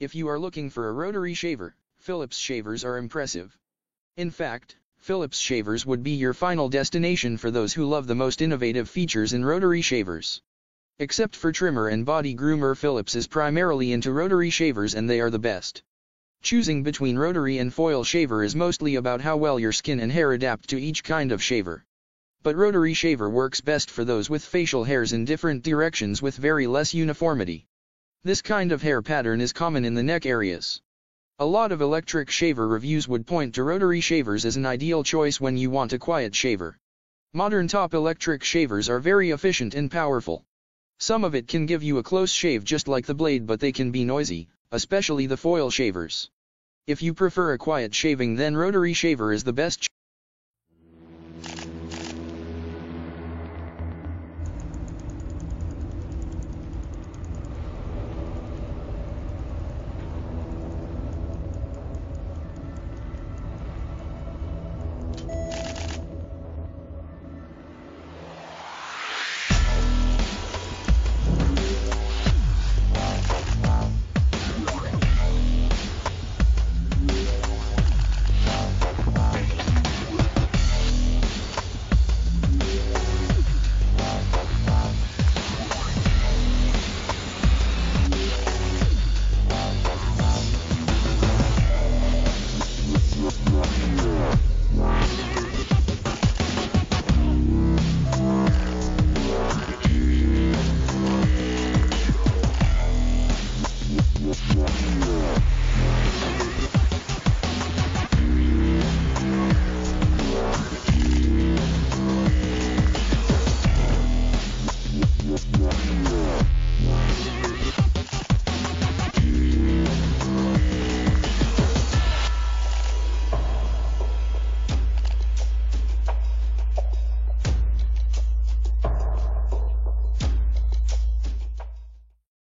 If you are looking for a rotary shaver, Philips shavers are impressive. In fact, Philips shavers would be your final destination for those who love the most innovative features in rotary shavers. Except for trimmer and body groomer, Philips is primarily into rotary shavers and they are the best. Choosing between rotary and foil shaver is mostly about how well your skin and hair adapt to each kind of shaver. But rotary shaver works best for those with facial hairs in different directions with very less uniformity. This kind of hair pattern is common in the neck areas. A lot of electric shaver reviews would point to rotary shavers as an ideal choice when you want a quiet shaver. Modern top electric shavers are very efficient and powerful. Some of it can give you a close shave just like the blade, but they can be noisy, especially the foil shavers. If you prefer a quiet shaving, then rotary shaver is the best